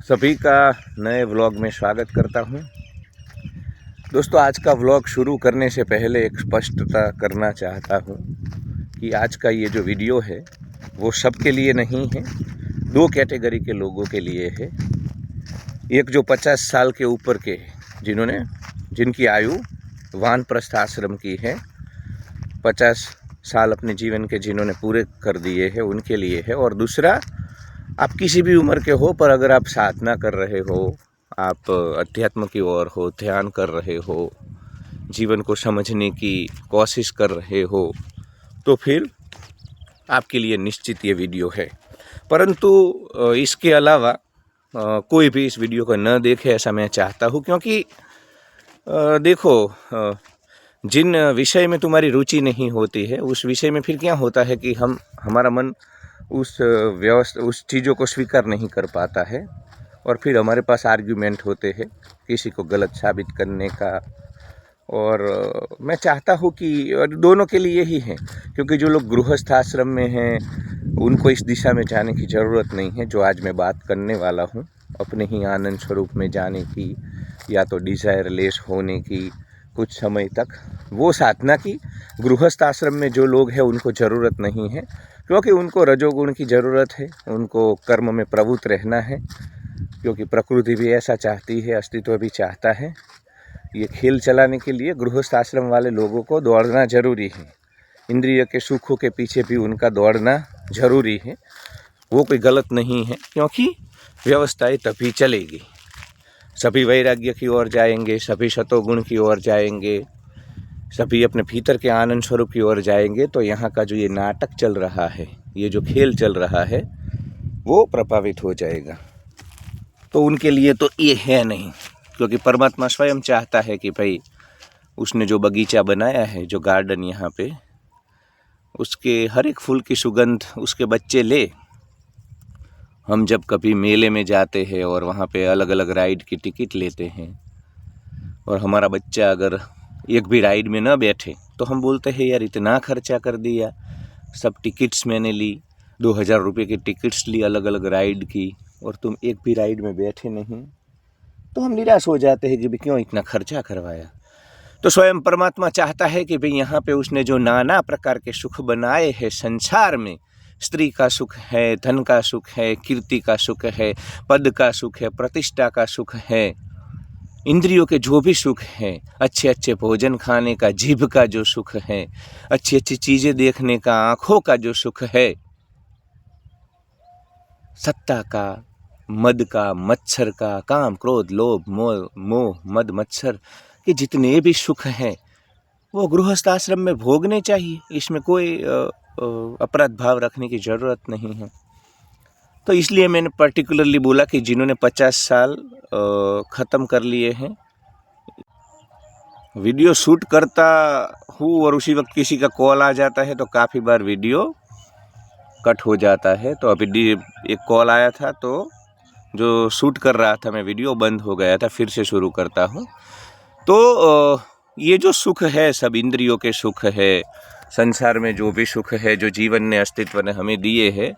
सभी का नए व्लॉग में स्वागत करता हूं। दोस्तों, आज का व्लॉग शुरू करने से पहले एक स्पष्टता करना चाहता हूं कि आज का ये जो वीडियो है वो सबके लिए नहीं है, दो कैटेगरी के लोगों के लिए है। एक जो 50 साल के ऊपर के जिनकी आयु वानप्रस्थ आश्रम की है, 50 साल अपने जीवन के जिन्होंने पूरे कर दिए हैं उनके लिए है। और दूसरा, आप किसी भी उम्र के हो पर अगर आप साधना कर रहे हो, आप अध्यात्म की ओर हो, ध्यान कर रहे हो, जीवन को समझने की कोशिश कर रहे हो, तो फिर आपके लिए निश्चित ये वीडियो है। परंतु इसके अलावा कोई भी इस वीडियो को न देखे ऐसा मैं चाहता हूँ, क्योंकि देखो, जिन विषय में तुम्हारी रुचि नहीं होती है उस विषय में फिर क्या होता है कि हमारा मन उस चीज़ों को स्वीकार नहीं कर पाता है और फिर हमारे पास आर्ग्यूमेंट होते हैं किसी को गलत साबित करने का। और मैं चाहता हूँ कि दोनों के लिए ही है, क्योंकि जो लोग गृहस्थ आश्रम में हैं उनको इस दिशा में जाने की ज़रूरत नहीं है जो आज मैं बात करने वाला हूँ, अपने ही आनंद स्वरूप में जाने की या तो डिज़ायरलेस होने की कुछ समय तक। वो साधना की गृहस्थ आश्रम में जो लोग हैं उनको ज़रूरत नहीं है, क्योंकि उनको रजोगुण की ज़रूरत है, उनको कर्म में प्रवृत्त रहना है, क्योंकि प्रकृति भी ऐसा चाहती है, अस्तित्व भी चाहता है। ये खेल चलाने के लिए गृहस्थ आश्रम वाले लोगों को दौड़ना ज़रूरी है, इंद्रिय के सुखों के पीछे भी उनका दौड़ना ज़रूरी है। वो कोई गलत नहीं है, क्योंकि व्यवस्थाएं तभी चलेगी। सभी वैराग्य की ओर जाएंगे, सभी सतोगुण की ओर जाएंगे, सभी अपने भीतर के आनंद स्वरूप की ओर जाएंगे, तो यहाँ का जो ये नाटक चल रहा है, ये जो खेल चल रहा है, वो प्रभावित हो जाएगा। तो उनके लिए तो ये है नहीं, क्योंकि परमात्मा स्वयं चाहता है कि भाई उसने जो बगीचा बनाया है, जो गार्डन यहाँ पे, उसके हर एक फूल की सुगंध उसके बच्चे ले। हम जब कभी मेले में जाते हैं और वहाँ पे अलग अलग राइड की टिकट लेते हैं और हमारा बच्चा अगर एक भी राइड में न बैठे तो हम बोलते हैं यार इतना खर्चा कर दिया, सब टिकट्स मैंने ली, 2000 रुपये की टिकट्स ली अलग अलग राइड की, और तुम एक भी राइड में बैठे नहीं। तो हम निराश हो जाते हैं कि भाई क्यों इतना खर्चा करवाया। तो स्वयं परमात्मा चाहता है कि भाई यहाँ पे उसने जो नाना प्रकार के सुख बनाए हैं संसार में, स्त्री का सुख है, धन का सुख है, कीर्ति का सुख है, पद का सुख है, प्रतिष्ठा का सुख है, इंद्रियों के जो भी सुख हैं, अच्छे अच्छे भोजन खाने का जीभ का जो सुख है, अच्छी अच्छी चीज़ें देखने का आँखों का जो सुख है, सत्ता का, मद का, मच्छर का, काम क्रोध लोभ मोह मद मच्छर के जितने भी सुख हैं वो गृहस्थ आश्रम में भोगने चाहिए। इसमें कोई अपराध भाव रखने की ज़रूरत नहीं है। तो इसलिए मैंने पर्टिकुलरली बोला कि जिन्होंने 50 साल ख़त्म कर लिए हैं, वीडियो शूट करता हूँ और उसी वक्त किसी का कॉल आ जाता है तो काफ़ी बार वीडियो कट हो जाता है। तो अभी एक कॉल आया था तो जो शूट कर रहा था मैं वीडियो बंद हो गया था, फिर से शुरू करता हूँ। तो ये जो सुख है सब इंद्रियों के सुख है, संसार में जो भी सुख है, जो जीवन ने अस्तित्व ने हमें दिए हैं,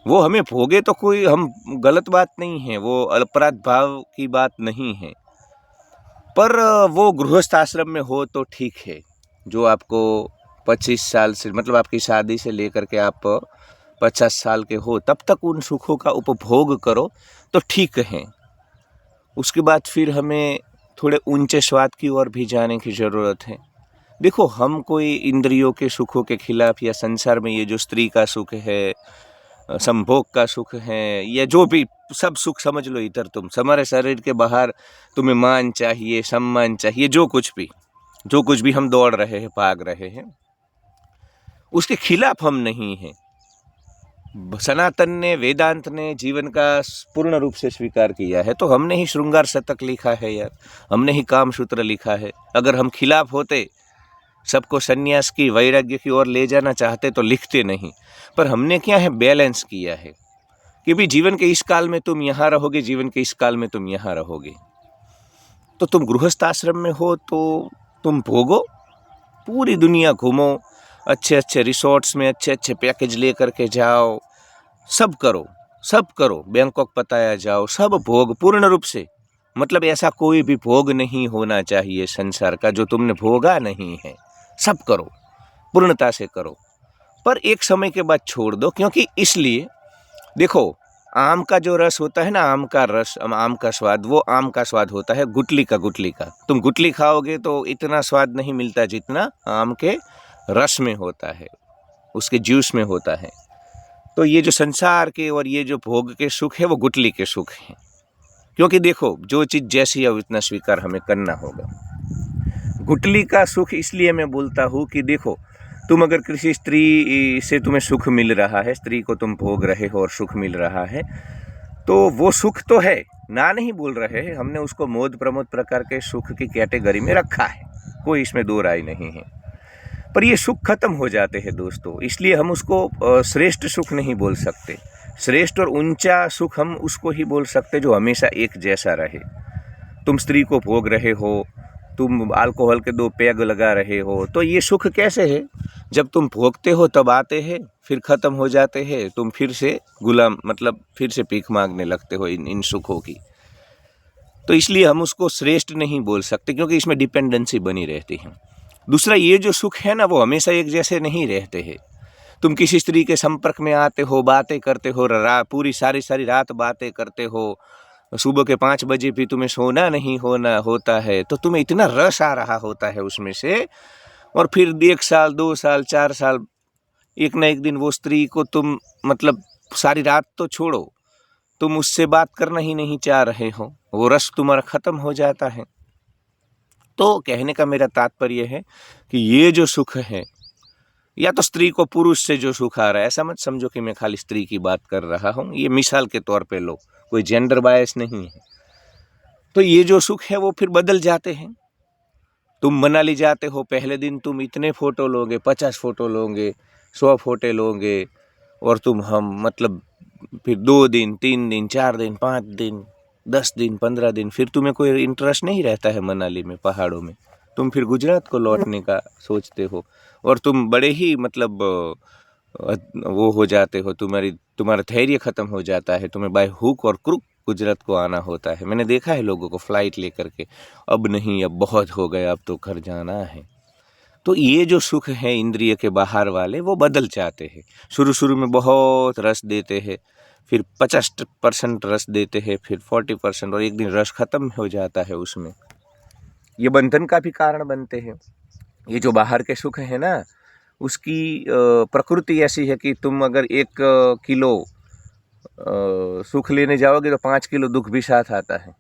वो हमें भोगे तो कोई हम गलत बात नहीं है, वो अपराध भाव की बात नहीं है। पर वो गृहस्थ आश्रम में हो तो ठीक है। जो आपको 25 साल से, मतलब आपकी शादी से लेकर के आप 50 साल के हो तब तक उन सुखों का उपभोग करो तो ठीक है। उसके बाद फिर हमें थोड़े ऊंचे स्वाद की ओर भी जाने की ज़रूरत है। देखो, हम कोई इंद्रियों के सुखों के खिलाफ या संसार में ये जो स्त्री का सुख है, संभोग का सुख है, या जो भी सब सुख समझ लो इधर, तुम हमारे शरीर के बाहर तुम्हें मान चाहिए, सम्मान चाहिए, जो कुछ भी हम दौड़ रहे हैं, भाग रहे हैं, उसके खिलाफ हम नहीं हैं। सनातन ने, वेदांत ने जीवन का पूर्ण रूप से स्वीकार किया है, तो हमने ही श्रृंगार शतक लिखा है यार, हमने ही काम सूत्र लिखा है। अगर हम खिलाफ होते, सबको संन्यास की, वैराग्य की ओर ले जाना चाहते तो लिखते नहीं। पर हमने क्या है, बैलेंस किया है कि भी जीवन के इस काल में तुम यहाँ रहोगे, जीवन के इस काल में तुम यहाँ रहोगे। तो तुम गृहस्थ आश्रम में हो तो तुम भोगो, पूरी दुनिया घूमो, अच्छे अच्छे रिसोर्ट्स में अच्छे अच्छे पैकेज ले करके जाओ, सब करो, सब करो, बैंकॉक पताया जाओ, सब भोग पूर्ण रूप से, मतलब ऐसा कोई भी भोग नहीं होना चाहिए संसार का जो तुमने भोगा नहीं है। सब करो, पूर्णता से करो, पर एक समय के बाद छोड़ दो। क्योंकि इसलिए देखो, आम का जो रस होता है ना, आम का रस, आम का स्वाद, वो आम का स्वाद होता है गुठली का। तुम गुठली खाओगे तो इतना स्वाद नहीं मिलता जितना आम के रस में होता है, उसके जूस में होता है। तो ये जो संसार के और ये जो भोग के सुख है वो गुठली के सुख हैं। क्योंकि देखो, जो चीज़ जैसी है उतना स्वीकार हमें करना होगा। गुठली का सुख इसलिए मैं बोलता हूँ कि देखो, तुम अगर किसी स्त्री से तुम्हें सुख मिल रहा है, स्त्री को तुम भोग रहे हो और सुख मिल रहा है, तो वो सुख तो है, ना नहीं बोल रहे हैं, हमने उसको मोद प्रमोद प्रकार के सुख की कैटेगरी में रखा है, कोई इसमें दो राय नहीं है। पर ये सुख खत्म हो जाते हैं दोस्तों, इसलिए हम उसको श्रेष्ठ सुख नहीं बोल सकते। श्रेष्ठ और ऊंचा सुख हम उसको ही बोल सकते जो हमेशा एक जैसा रहे। तुम स्त्री को भोग रहे हो, तुम अल्कोहल के 2 पैग लगा रहे हो, तो ये सुख कैसे है? जब तुम भोगते हो तब आते हैं, फिर ख़त्म हो जाते हैं, तुम फिर से गुलाम, मतलब फिर से भीख मांगने लगते हो इन सुखों की। तो इसलिए हम उसको श्रेष्ठ नहीं बोल सकते, क्योंकि इसमें डिपेंडेंसी बनी रहती है। दूसरा, ये जो सुख है ना, वो हमेशा एक जैसे नहीं रहते हैं। तुम किसी स्त्री के संपर्क में आते हो, बातें करते हो, पूरी सारी रात बातें करते हो, सुबह के 5 बजे भी तुम्हें सोना नहीं होता है, तो तुम्हें इतना रस आ रहा होता है उसमें से, और फिर 1 साल 2 साल 4 साल, एक ना एक दिन वो स्त्री को तुम, मतलब सारी रात तो छोड़ो, तुम उससे बात करना ही नहीं चाह रहे हो, वो रस तुम्हारा खत्म हो जाता है। तो कहने का मेरा तात्पर्य है कि ये जो सुख है, या तो स्त्री को पुरुष से जो सुख आ रहा है, ऐसा मत समझो कि मैं खाली स्त्री की बात कर रहा हूँ, ये मिसाल के तौर पे लो, कोई जेंडर बायस नहीं है। तो ये जो सुख है वो फिर बदल जाते हैं। तुम मनाली जाते हो, पहले दिन तुम इतने फ़ोटो लोगे, 50 फ़ोटो लोगे, 100 फ़ोटो लोगे, और तुम मतलब फिर 2 दिन 3 दिन 4 दिन 5 दिन 10 दिन 15 दिन, फिर तुम्हें कोई इंटरेस्ट नहीं रहता है मनाली में, पहाड़ों में। तुम फिर गुजरात को लौटने का सोचते हो, और तुम बड़े ही मतलब वो हो जाते हो, तुम्हारा धैर्य ख़त्म हो जाता है, तुम्हें बाय हुक और क्रुक गुजरात को आना होता है। मैंने देखा है लोगों को फ्लाइट लेकर के, अब नहीं, अब बहुत हो गया, अब तो घर जाना है। तो ये जो सुख है इंद्रिय के बाहर वाले, वो बदल जाते हैं। शुरू में बहुत रस देते हैं, फिर 50% रस देते हैं, फिर 40%, और एक दिन रस खत्म हो जाता है उसमें। ये बंधन का भी कारण बनते हैं। ये जो बाहर के सुख है ना, उसकी प्रकृति ऐसी है कि तुम अगर 1 किलो सुख लेने जाओगे तो 5 किलो दुख भी साथ आता है।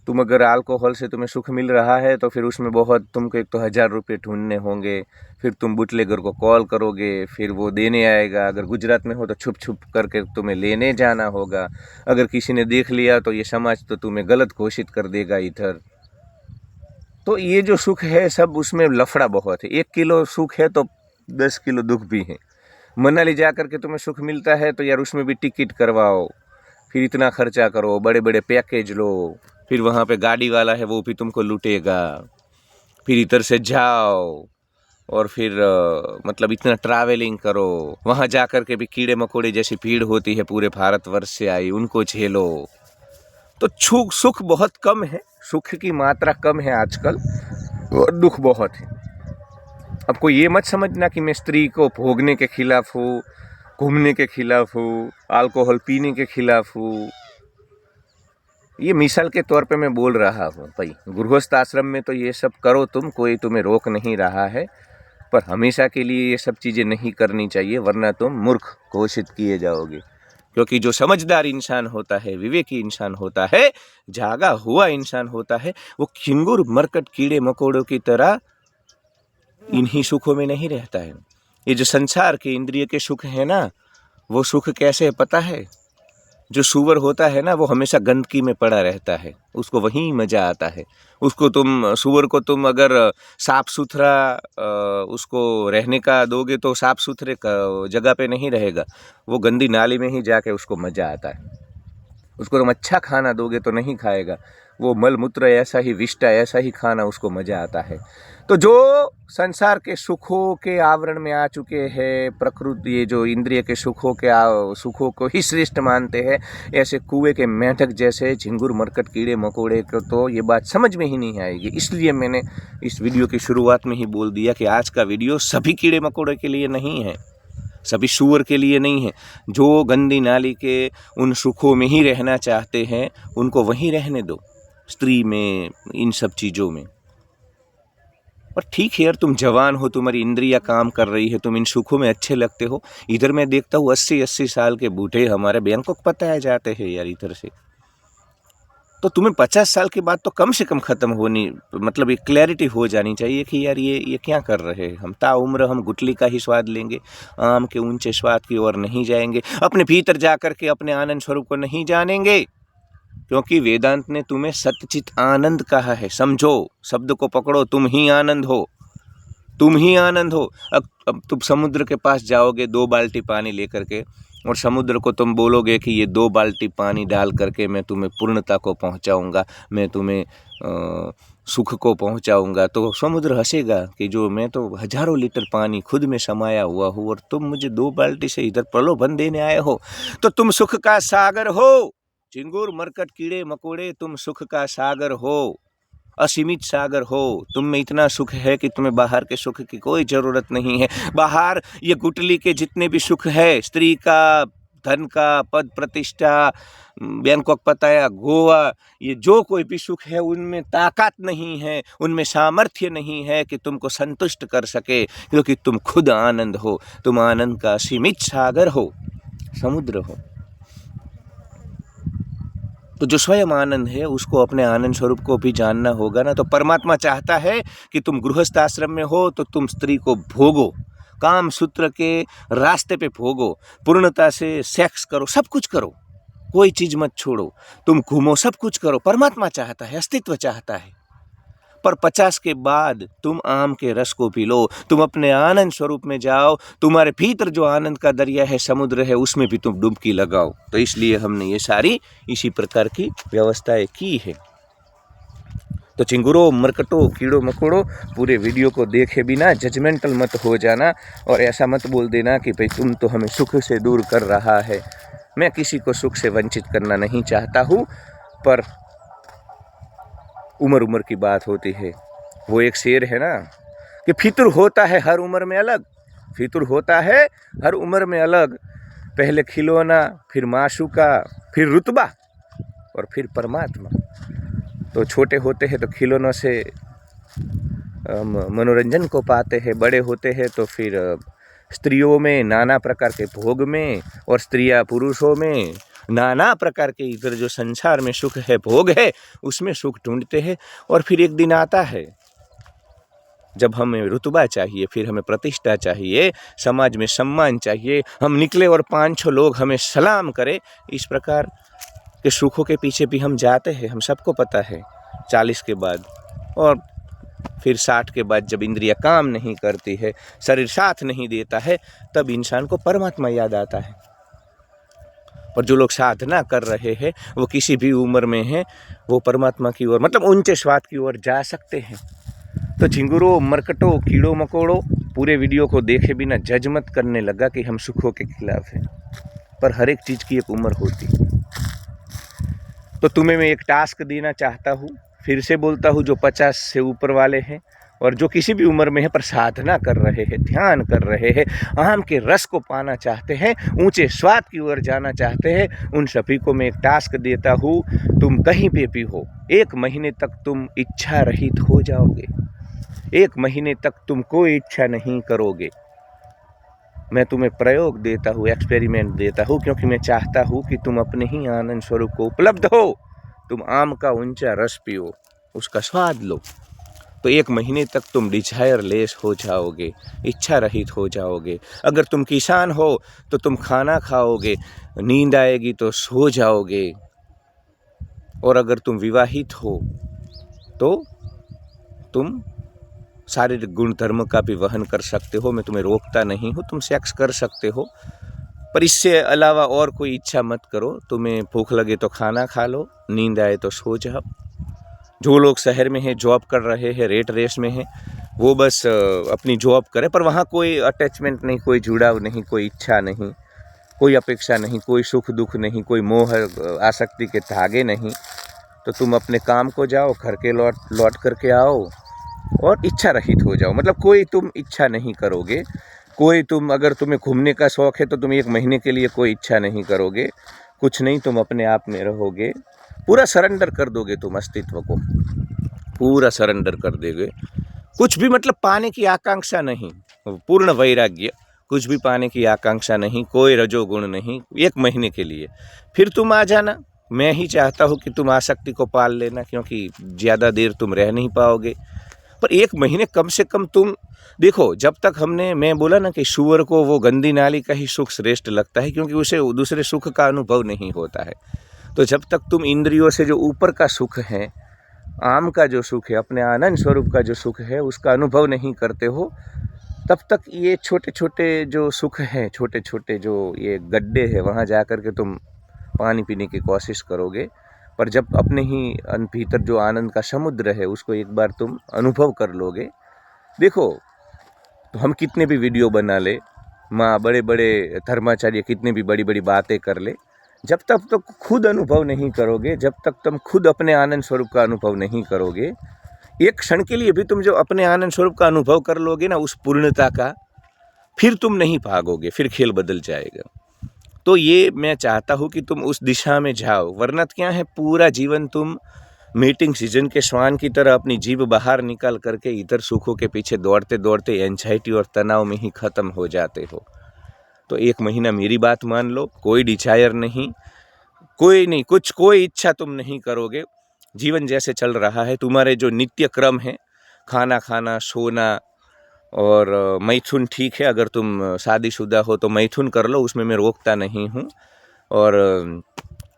तुम अगर अल्कोहल से तुम्हें सुख मिल रहा है तो फिर उसमें बहुत, तुमको एक तो 1000 रुपये ढूंढने होंगे, फिर तुम बुटलेगर को कॉल करोगे, फिर वो देने आएगा। अगर गुजरात में हो तो छुप करके तुम्हें लेने जाना होगा। अगर किसी ने देख लिया तो ये समाज तो तुम्हें गलत घोषित कर देगा इधर। तो ये जो सुख है सब, उसमें लफड़ा बहुत है। 1 किलो सुख है तो 10 किलो दुख भी है। मनाली जा कर के तुम्हें सुख मिलता है तो यार उसमें भी टिकट करवाओ, फिर इतना खर्चा करो, बड़े बड़े पैकेज लो, फिर वहाँ पे गाड़ी वाला है वो भी तुमको लूटेगा, फिर इधर से जाओ, और फिर मतलब इतना ट्रैवलिंग करो, वहाँ जा कर के भी कीड़े मकोड़े जैसी भीड़ होती है, पूरे भारतवर्ष से आई, उनको झेलो। तो सुख बहुत कम है, सुख की मात्रा कम है आजकल, और दुख बहुत है। अब कोई ये मत समझना कि मैं स्त्री को भोगने के खिलाफ हूँ, घूमने के खिलाफ हूँ, अल्कोहल पीने के खिलाफ हूँ। ये मिसाल के तौर पे मैं बोल रहा हूँ भाई। गृहस्थ आश्रम में तो ये सब करो तुम, कोई तुम्हें रोक नहीं रहा है, पर हमेशा के लिए ये सब चीज़ें नहीं करनी चाहिए, वरना तुम मूर्ख घोषित किए जाओगे। क्योंकि जो समझदार इंसान होता है, विवेकी इंसान होता है, जागा हुआ इंसान होता है, वो खिंगुर मरकट कीड़े मकोड़ों की तरह इन्हीं सुखों में नहीं रहता है। ये जो संसार के इंद्रिय के सुख है ना, वो सुख कैसे है पता है? जो सूअर होता है ना, वो हमेशा गंदगी में पड़ा रहता है, उसको वहीं मज़ा आता है। सूअर को तुम अगर साफ सुथरा उसको रहने का दोगे तो साफ सुथरे जगह पे नहीं रहेगा, वो गंदी नाली में ही जाके उसको मज़ा आता है। उसको तुम अच्छा खाना दोगे तो नहीं खाएगा, वो मल मूत्र ऐसा ही विष्टा ऐसा ही खाना उसको मजा आता है। तो जो संसार के सुखों के आवरण में आ चुके हैं, प्रकृति ये जो इंद्रिय के सुखों को ही श्रेष्ठ मानते हैं, ऐसे कुएं के मेंढक जैसे झिंगुर मरकट कीड़े मकोड़े को तो ये बात समझ में ही नहीं आएगी। इसलिए मैंने इस वीडियो की शुरुआत में ही बोल दिया कि आज का वीडियो सभी कीड़े मकोड़े के लिए नहीं है, सभी सूअर के लिए नहीं है। जो गंदी नाली के उन सुखों में ही रहना चाहते हैं उनको वहीं रहने दो, स्त्री में, इन सब चीज़ों में। और ठीक है यार, तुम जवान हो, तुम्हारी इंद्रियां काम कर रही है, तुम इन सुखों में अच्छे लगते हो। इधर मैं देखता हूँ 80-80 साल के बूढ़े हमारे बैंकॉक पताए जाते हैं यार इधर से। तो तुम्हें 50 साल के बाद तो कम से कम ख़त्म होनी, मतलब एक क्लैरिटी हो जानी चाहिए कि यार ये क्या कर रहे हैं हम। ताउम्र हम गुटली का ही स्वाद लेंगे, आम के ऊंचे स्वाद की ओर नहीं जाएंगे, अपने भीतर जा कर के अपने आनंद स्वरूप को नहीं जानेंगे। क्योंकि वेदांत ने तुम्हें सच्चित आनंद कहा है। समझो, शब्द को पकड़ो, तुम ही आनंद हो, तुम ही आनंद हो। अब तुम समुद्र के पास जाओगे 2 बाल्टी पानी लेकर के, और समुद्र को तुम बोलोगे कि ये 2 बाल्टी पानी डाल करके मैं तुम्हें पूर्णता को पहुंचाऊंगा, मैं तुम्हें सुख को पहुंचाऊंगा, तो समुद्र हंसेगा कि जो मैं तो हजारों लीटर पानी खुद में समाया हुआ हूँ और तुम मुझे 2 बाल्टी से इधर प्रलोभन देने आए हो। तो तुम सुख का सागर हो, झिंगुर मरकट कीड़े मकोड़े, तुम सुख का सागर हो, असीमित सागर हो। तुम में इतना सुख है कि तुम्हें बाहर के सुख की कोई ज़रूरत नहीं है। बाहर ये गुटली के जितने भी सुख है, स्त्री का, धन का, पद प्रतिष्ठा, बैंकॉक पताया, गोवा, ये जो कोई भी सुख है उनमें ताकत नहीं है, उनमें सामर्थ्य नहीं है कि तुमको संतुष्ट कर सके, क्योंकि तुम खुद आनंद हो, तुम आनंद का असीमित सागर हो, समुद्र हो। तो जो स्वयं आनंद है उसको अपने आनंद स्वरूप को भी जानना होगा ना। तो परमात्मा चाहता है कि तुम गृहस्थ आश्रम में हो तो तुम स्त्री को भोगो, काम सूत्र के रास्ते पे भोगो, पूर्णता से सेक्स करो, सब कुछ करो, कोई चीज़ मत छोड़ो, तुम घूमो, सब कुछ करो। परमात्मा चाहता है, अस्तित्व चाहता है। पर 50 के बाद तुम आम के रस को पी लो, तुम अपने आनंद स्वरूप में जाओ, तुम्हारे भीतर जो आनंद का दरिया है, समुद्र है, उसमें भी तुम डुबकी लगाओ। तो इसलिए हमने ये सारी इसी प्रकार की व्यवस्थाएं की है। तो चिंगुरों, मरकटों, कीड़ों मकोड़ों, पूरे वीडियो को देखे बिना जजमेंटल मत हो जाना और ऐसा मत बोल देना कि भाई तुम तो हमें सुख से दूर कर रहा है। मैं किसी को सुख से वंचित करना नहीं चाहता हूँ, पर उम्र की बात होती है। वो एक शेर है ना कि फितुर होता है हर उम्र में अलग, फितुर होता है हर उम्र में अलग, पहले खिलौना, फिर माशूका, फिर रुतबा और फिर परमात्मा। तो छोटे होते हैं तो खिलौनों से मनोरंजन को पाते हैं, बड़े होते हैं तो फिर स्त्रियों में, नाना प्रकार के भोग में, और स्त्रियां पुरुषों में, नाना प्रकार के इधर जो संसार में सुख है, भोग है, उसमें सुख ढूंढते हैं। और फिर एक दिन आता है जब हमें रुतबा चाहिए, फिर हमें प्रतिष्ठा चाहिए, समाज में सम्मान चाहिए, हम निकले और 5-6 लोग हमें सलाम करें। इस प्रकार के सुखों के पीछे भी हम जाते हैं, हम सबको पता है। 40 के बाद और फिर 60 के बाद जब इंद्रियां काम नहीं करती है, शरीर साथ नहीं देता है, तब इंसान को परमात्मा याद आता है। और जो लोग साधना कर रहे हैं वो किसी भी उम्र में हैं, वो परमात्मा की ओर, मतलब ऊंचे स्वाद की ओर जा सकते हैं। तो झिंगुरों, मरकटों, कीड़ों मकोड़ों, पूरे वीडियो को देखे बिना जज मत करने लगा कि हम सुखों के खिलाफ हैं। पर हर एक चीज़ की एक उम्र होती। तो तुम्हें मैं एक टास्क देना चाहता हूँ, फिर से बोलता हूँ, जो 50 से ऊपर वाले हैं और जो किसी भी उम्र में है पर साधना कर रहे हैं, ध्यान कर रहे हैं, आम के रस को पाना चाहते हैं, ऊंचे स्वाद की ओर जाना चाहते हैं, उन सभी को मैं एक टास्क देता हूँ। तुम कहीं पे भी हो, 1 महीने तक तुम इच्छा रहित हो जाओगे। 1 महीने तक तुम कोई इच्छा नहीं करोगे। मैं तुम्हें प्रयोग देता हूँ, एक्सपेरिमेंट देता हूँ, क्योंकि मैं चाहता हूँ कि तुम अपने ही आनंद स्वरूप को उपलब्ध हो। तुम आम का ऊंचा रस पियो, उसका स्वाद लो। तो 1 महीने तक तुम डिजायरलेस हो जाओगे, इच्छा रहित हो जाओगे। अगर तुम किसान हो तो तुम खाना खाओगे, नींद आएगी तो सो जाओगे। और अगर तुम विवाहित हो तो तुम शारीरिक गुण धर्म का भी वहन कर सकते हो, मैं तुम्हें रोकता नहीं हूँ, तुम सेक्स कर सकते हो, पर इससे अलावा और कोई इच्छा मत करो। तुम्हें भूख लगे तो खाना खा लो, नींद आए तो सो जाओ। जो लोग शहर में हैं, जॉब कर रहे हैं, रेट रेस में हैं, वो बस अपनी जॉब करें, पर वहाँ कोई अटैचमेंट नहीं, कोई जुड़ाव नहीं, कोई इच्छा नहीं, कोई अपेक्षा नहीं, कोई सुख दुख नहीं, कोई मोह आसक्ति के धागे नहीं। तो तुम अपने काम को जाओ, घर के लौट करके आओ और इच्छा रहित हो जाओ। मतलब कोई तुम इच्छा नहीं करोगे, कोई तुम, अगर तुम्हें घूमने का शौक़ है तो तुम 1 महीने के लिए कोई इच्छा नहीं करोगे, कुछ नहीं, तुम अपने आप में रहोगे, पूरा सरेंडर कर दोगे, तुम अस्तित्व को पूरा सरेंडर कर दोगे। कुछ भी मतलब पाने की आकांक्षा नहीं, पूर्ण वैराग्य, कुछ भी पाने की आकांक्षा नहीं, कोई रजोगुण नहीं, 1 महीने के लिए। फिर तुम आ जाना। मैं ही चाहता हूँ कि तुम आसक्ति को पाल लेना, क्योंकि ज़्यादा देर तुम रह नहीं पाओगे। पर 1 महीने कम से कम तुम देखो। जब तक मैं बोला ना कि सूअर को वो गंदी नाली का ही सुख श्रेष्ठ लगता है, क्योंकि उसे दूसरे सुख का अनुभव नहीं होता है। तो जब तक तुम इंद्रियों से जो ऊपर का सुख है, आम का जो सुख है, अपने आनंद स्वरूप का जो सुख है, उसका अनुभव नहीं करते हो, तब तक ये छोटे छोटे जो सुख हैं, छोटे छोटे जो ये गड्ढे हैं, वहाँ जा कर के तुम पानी पीने की कोशिश करोगे। पर जब अपने ही भीतर जो आनंद का समुद्र है, उसको एक बार तुम अनुभव कर लोगे। देखो, तो हम कितने भी वीडियो बना ले, माँ बड़े बड़े धर्माचार्य कितने भी बड़ी बड़ी बातें कर ले, जब तक तो खुद अनुभव नहीं करोगे, जब तक तुम खुद अपने आनंद स्वरूप का अनुभव नहीं करोगे, 1 क्षण के लिए भी तुम जो अपने आनंद स्वरूप का अनुभव कर लोगे ना, उस पूर्णता का, फिर तुम नहीं भागोगे, फिर खेल बदल जाएगा। तो ये मैं चाहता हूँ कि तुम उस दिशा में जाओ, वरना क्या है, पूरा जीवन तुम मीटिंग सीजन के श्वान की तरह अपनी जीभ बाहर निकाल करके इतर सुखों के पीछे दौड़ते दौड़ते एंजाइटी और तनाव में ही ख़त्म हो जाते हो। तो 1 महीना मेरी बात मान लो, कोई डिजायर नहीं, कोई नहीं, कोई इच्छा तुम नहीं करोगे। जीवन जैसे चल रहा है, तुम्हारे जो नित्य क्रम है, खाना खाना, सोना और मैथुन ठीक है, अगर तुम शादीशुदा हो तो मैथुन कर लो, उसमें मैं रोकता नहीं हूँ। और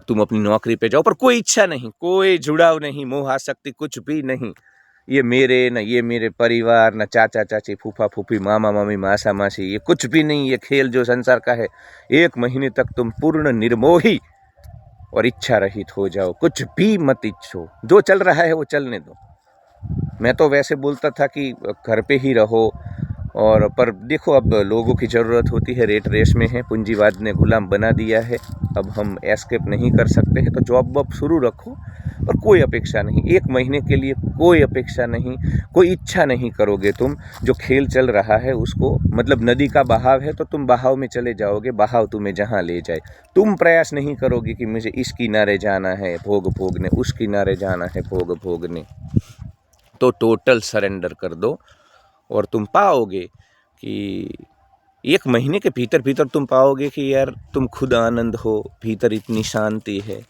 तुम अपनी नौकरी पे जाओ, पर कोई इच्छा नहीं, कोई जुड़ाव नहीं, मोह आसक्ति कुछ भी नहीं। ये मेरे परिवार, न चाचा चाची, फूफा फूफी, मामा मामी, मासा मासी, ये कुछ भी नहीं। ये खेल जो संसार का है, 1 महीने तक तुम पूर्ण निर्मोही और इच्छा रहित हो जाओ, कुछ भी मत इच्छो। जो चल रहा है वो चलने दो। मैं तो वैसे बोलता था कि घर पे ही रहो, और पर देखो, अब लोगों की ज़रूरत होती है, रेट रेस में है, पूंजीवाद ने गुलाम बना दिया है, अब हम एस्केप नहीं कर सकते हैं। तो जॉब वॉब शुरू रखो, पर कोई अपेक्षा नहीं, 1 महीने के लिए कोई अपेक्षा नहीं, कोई इच्छा नहीं करोगे तुम। जो खेल चल रहा है उसको, मतलब नदी का बहाव है तो तुम बहाव में चले जाओगे, बहाव तुम्हें जहाँ ले जाए। तुम प्रयास नहीं करोगे कि मुझे इस किनारे जाना है भोग भोगने, उस किनारे जाना है भोग भोगने। तो टोटल सरेंडर कर दो और तुम पाओगे कि 1 महीने के भीतर भीतर तुम पाओगे कि यार तुम खुद आनंद हो, भीतर इतनी शांति है।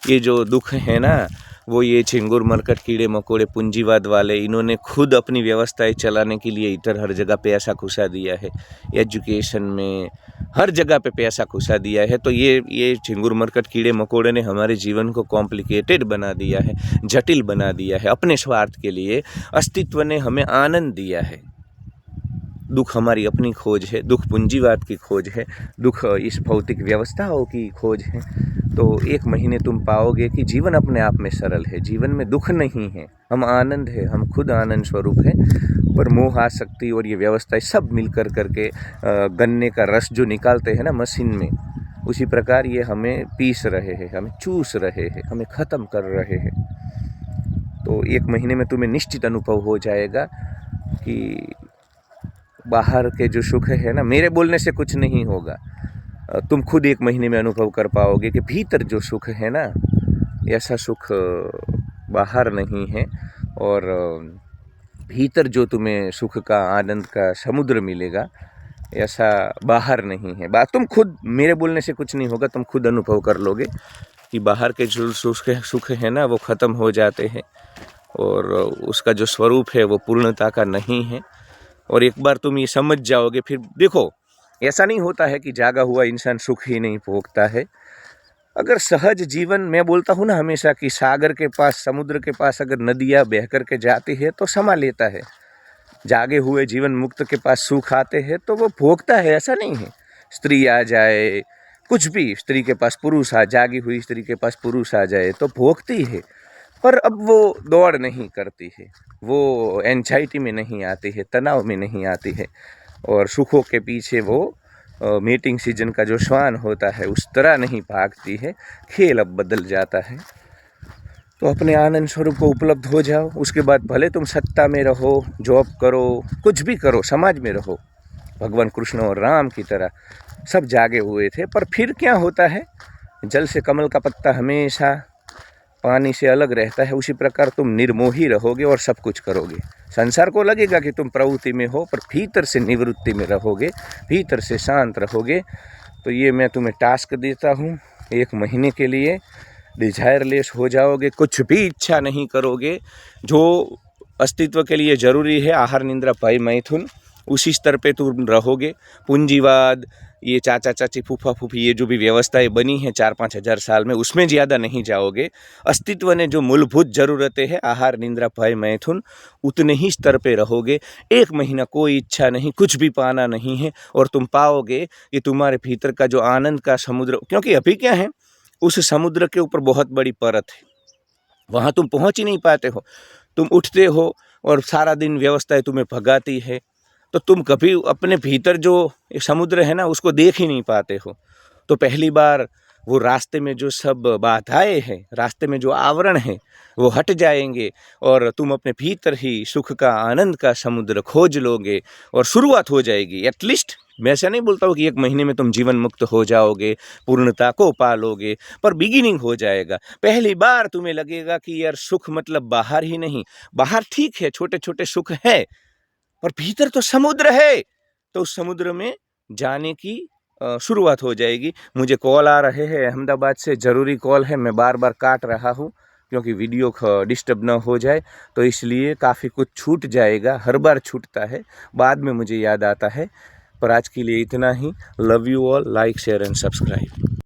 ये जो दुख है ना, वो ये झिंगुर मरकट कीड़े मकोड़े पूंजीवाद वाले, इन्होंने खुद अपनी व्यवस्थाएं चलाने के लिए इधर हर जगह पैसा घुसा दिया है, एजुकेशन में हर जगह पे पैसा घुसा दिया है। तो ये झिंगुर मरकट कीड़े मकोड़े ने हमारे जीवन को कॉम्प्लिकेटेड बना दिया है, जटिल बना दिया है अपने स्वार्थ के लिए। अस्तित्व ने हमें आनंद दिया है, दुख हमारी अपनी खोज है, दुख पूंजीवाद की खोज है, दुख इस भौतिक व्यवस्थाओं की खोज है। तो 1 महीने तुम पाओगे कि जीवन अपने आप में सरल है, जीवन में दुख नहीं है, हम आनंद है, हम खुद आनंद स्वरूप है। पर मोह आसक्ति और ये व्यवस्था सब मिलकर करके गन्ने का रस जो निकालते हैं ना मशीन में, उसी प्रकार ये हमें पीस रहे हैं, हमें चूस रहे हैं, हमें ख़त्म कर रहे हैं। तो 1 महीने में तुम्हें निश्चित अनुभव हो जाएगा कि बाहर के जो सुख है ना, मेरे बोलने से कुछ नहीं होगा, तुम खुद 1 महीने में अनुभव कर पाओगे कि भीतर जो सुख है ना, ऐसा सुख बाहर नहीं है। और भीतर जो तुम्हें सुख का, आनंद का समुद्र मिलेगा, ऐसा बाहर नहीं है। तुम खुद, मेरे बोलने से कुछ नहीं होगा, तुम खुद अनुभव कर लोगे कि बाहर के जो सुख है ना, वो ख़त्म हो जाते हैं और उसका जो स्वरूप है वो पूर्णता का नहीं है। और एक बार तुम ये समझ जाओगे, फिर देखो, ऐसा नहीं होता है कि जागा हुआ इंसान सुख ही नहीं भोगता है। अगर सहज जीवन, मैं बोलता हूँ ना हमेशा कि सागर के पास, समुद्र के पास अगर नदियाँ बह कर के जाती है तो समा लेता है। जागे हुए जीवन मुक्त के पास सुख आते हैं तो वो भोगता है, ऐसा नहीं है। स्त्री आ जाए, कुछ भी, स्त्री के पास पुरुष जागी हुई स्त्री के पास पुरुष आ जाए तो भोगती है, पर अब वो दौड़ नहीं करती है, वो एंजाइटी में नहीं आती है, तनाव में नहीं आती है, और सुखों के पीछे वो मीटिंग सीजन का जो श्वान होता है उस तरह नहीं भागती है। खेल अब बदल जाता है। तो अपने आनंद स्वरूप को उपलब्ध हो जाओ। उसके बाद भले तुम सत्ता में रहो, जॉब करो, कुछ भी करो, समाज में रहो, भगवान कृष्ण और राम की तरह सब जागे हुए थे। पर फिर क्या होता है, जल से कमल का पत्ता हमेशा पानी से अलग रहता है, उसी प्रकार तुम निर्मोही रहोगे और सब कुछ करोगे। संसार को लगेगा कि तुम प्रवृत्ति में हो, पर भीतर से निवृत्ति में रहोगे, भीतर से शांत रहोगे। तो ये मैं तुम्हें टास्क देता हूँ, 1 महीने के लिए डिजायरलेस हो जाओगे, कुछ भी इच्छा नहीं करोगे। जो अस्तित्व के लिए ज़रूरी है, आहार निंद्रा भय मैथुन, उसी स्तर पे तुम रहोगे। पूंजीवाद, ये चाचा चाची फूफा फूफी, ये जो भी व्यवस्थाएं बनी हैं 4-5 हज़ार साल में, उसमें ज़्यादा नहीं जाओगे। अस्तित्व ने जो मूलभूत ज़रूरतें हैं, आहार निंद्रा भय मैथुन, उतने ही स्तर पे रहोगे। 1 महीना कोई इच्छा नहीं, कुछ भी पाना नहीं है, और तुम पाओगे कि तुम्हारे भीतर का जो आनंद का समुद्र, क्योंकि अभी क्या है, उस समुद्र के ऊपर बहुत बड़ी परत है, वहाँ तुम पहुँच ही नहीं पाते हो। तुम उठते हो और सारा दिन व्यवस्थाएं तुम्हें भगाती है, तो तुम कभी अपने भीतर जो समुद्र है ना उसको देख ही नहीं पाते हो। तो पहली बार वो रास्ते में जो सब बाधाएं हैं, रास्ते में जो आवरण है, वो हट जाएंगे और तुम अपने भीतर ही सुख का, आनंद का समुद्र खोज लोगे और शुरुआत हो जाएगी। एटलीस्ट मैं ऐसा नहीं बोलता हूँ कि 1 महीने में तुम जीवन मुक्त हो जाओगे, पूर्णता को पालोगे, पर बिगिनिंग हो जाएगा। पहली बार तुम्हें लगेगा कि यार सुख मतलब बाहर ही नहीं, बाहर ठीक है, छोटे छोटे सुख है, पर भीतर तो समुद्र है। तो उस समुद्र में जाने की शुरुआत हो जाएगी। मुझे कॉल आ रहे हैं अहमदाबाद से, ज़रूरी कॉल है, मैं बार बार काट रहा हूँ क्योंकि वीडियो डिस्टर्ब ना हो जाए, तो इसलिए काफ़ी कुछ छूट जाएगा। हर बार छूटता है, बाद में मुझे याद आता है। पर आज के लिए इतना ही। Love you all, like share and subscribe.